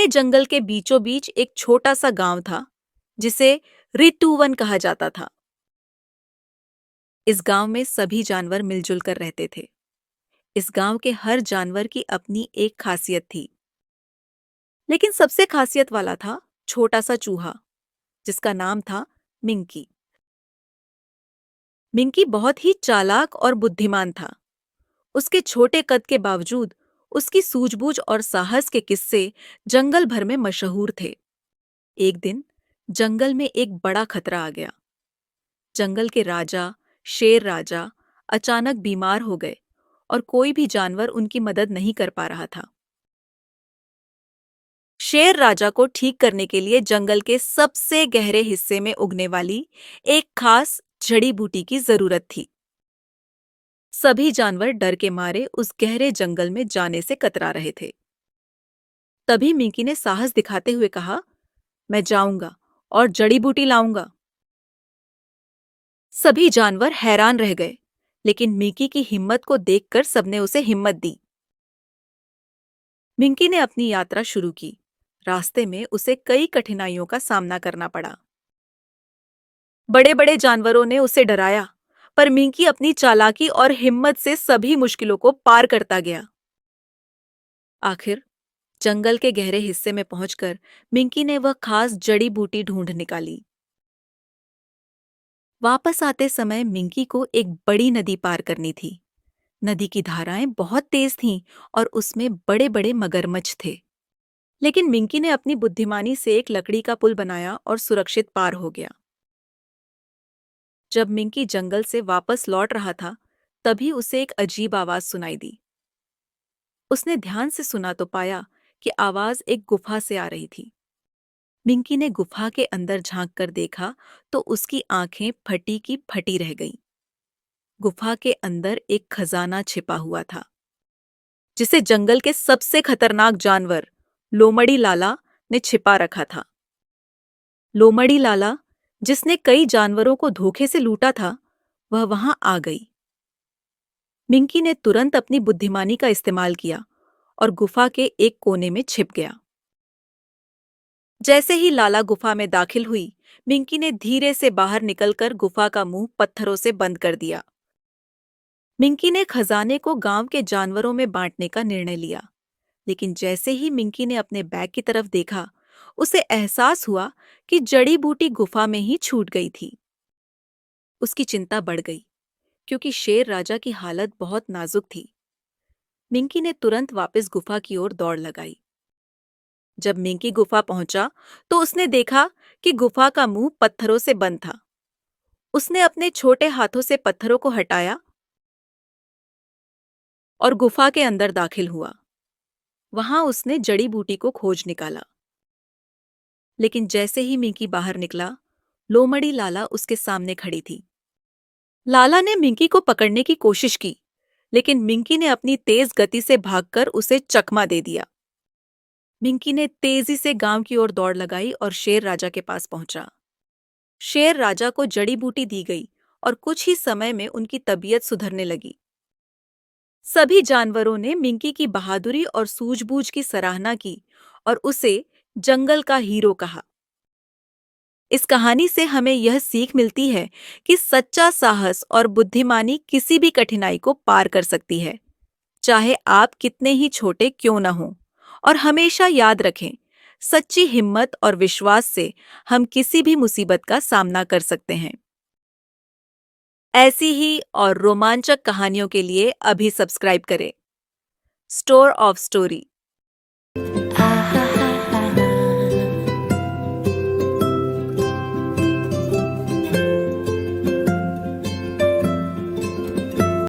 घने जंगल के बीचों बीच एक छोटा सा गांव था जिसे रितुवन कहा जाता था। इस गांव में सभी जानवर मिलजुल कर रहते थे। इस गांव के हर जानवर की अपनी एक खासियत थी, लेकिन सबसे खासियत वाला था छोटा सा चूहा जिसका नाम था मिंकी। मिंकी बहुत ही चालाक और बुद्धिमान था। उसके छोटे कद के बावजूद उसकी सूझबूझ और साहस के किस्से जंगल भर में मशहूर थे। एक दिन जंगल में एक बड़ा खतरा आ गया। जंगल के राजा, शेर राजा, अचानक बीमार हो गए और कोई भी जानवर उनकी मदद नहीं कर पा रहा था। शेर राजा को ठीक करने के लिए जंगल के सबसे गहरे हिस्से में उगने वाली एक खास जड़ी बूटी की जरूरत थी। सभी जानवर डर के मारे उस गहरे जंगल में जाने से कतरा रहे थे। तभी मिंकी ने साहस दिखाते हुए कहा, मैं जाऊंगा और जड़ी बूटी लाऊंगा। सभी जानवर हैरान रह गए, लेकिन मिंकी की हिम्मत को देखकर सबने उसे हिम्मत दी। मिंकी ने अपनी यात्रा शुरू की। रास्ते में उसे कई कठिनाइयों का सामना करना पड़ा। बड़े बड़े जानवरों ने उसे डराया, पर मिंकी अपनी चालाकी और हिम्मत से सभी मुश्किलों को पार करता गया। आखिर जंगल के गहरे हिस्से में पहुंचकर मिंकी ने वह खास जड़ी बूटी ढूंढ निकाली। वापस आते समय मिंकी को एक बड़ी नदी पार करनी थी। नदी की धाराएं बहुत तेज थीं और उसमें बड़े बड़े मगरमच्छ थे। लेकिन मिंकी ने अपनी बुद्धिमानी से एक लकड़ी का पुल बनाया और सुरक्षित पार हो गया। जब मिंकी जंगल से वापस लौट रहा था, तभी उसे एक अजीब आवाज सुनाई दी। उसने ध्यान से सुना तो पाया कि आवाज एक गुफा से आ रही थी। मिंकी ने गुफा के अंदर झांक कर देखा तो उसकी आंखें फटी की फटी रह गईं। गुफा के अंदर एक खजाना छिपा हुआ था, जिसे जंगल के सबसे खतरनाक जानवर लोमड़ी लाला ने छिपा रखा था। लोमड़ी लाला, जिसने कई जानवरों को धोखे से लूटा था, वह वहां आ गई। मिंकी ने तुरंत अपनी बुद्धिमानी का इस्तेमाल किया और गुफा के एक कोने में छिप गया। जैसे ही लाला गुफा में दाखिल हुई, मिंकी ने धीरे से बाहर निकलकर गुफा का मुंह पत्थरों से बंद कर दिया। मिंकी ने खजाने को गांव के जानवरों में बांटने का निर्णय लिया, लेकिन जैसे ही मिंकी ने अपने बैग की तरफ देखा, उसे एहसास हुआ कि जड़ी बूटी गुफा में ही छूट गई थी। उसकी चिंता बढ़ गई, क्योंकि शेर राजा की हालत बहुत नाजुक थी। मिंकी ने तुरंत वापस गुफा की ओर दौड़ लगाई। जब मिंकी गुफा पहुंचा, तो उसने देखा कि गुफा का मुंह पत्थरों से बंद था। उसने अपने छोटे हाथों से पत्थरों को हटाया और गुफा के अंदर दाखिल हुआ। वहां उसने जड़ी बूटी को खोज निकाला। लेकिन जैसे ही मिंकी बाहर निकला, लोमड़ी लाला उसके सामने खड़ी थी। लाला ने मिंकी को पकड़ने की कोशिश की, लेकिन मिंकी ने अपनी तेज गति से भागकर उसे चकमा दे दिया। मिंकी ने तेजी से गांव की ओर दौड़ लगाई और शेर राजा के पास पहुंचा। शेर राजा को जड़ी बूटी दी गई और कुछ ही समय में उनकी तबीयत सुधरने लगी। सभी जानवरों ने मिंकी की बहादुरी और सूझबूझ की सराहना की और उसे जंगल का हीरो कहा। इस कहानी से हमें यह सीख मिलती है कि सच्चा साहस और बुद्धिमानी किसी भी कठिनाई को पार कर सकती है, चाहे आप कितने ही छोटे क्यों न हों। और हमेशा याद रखें, सच्ची हिम्मत और विश्वास से हम किसी भी मुसीबत का सामना कर सकते हैं। ऐसी ही और रोमांचक कहानियों के लिए अभी सब्सक्राइब करें। Store of story.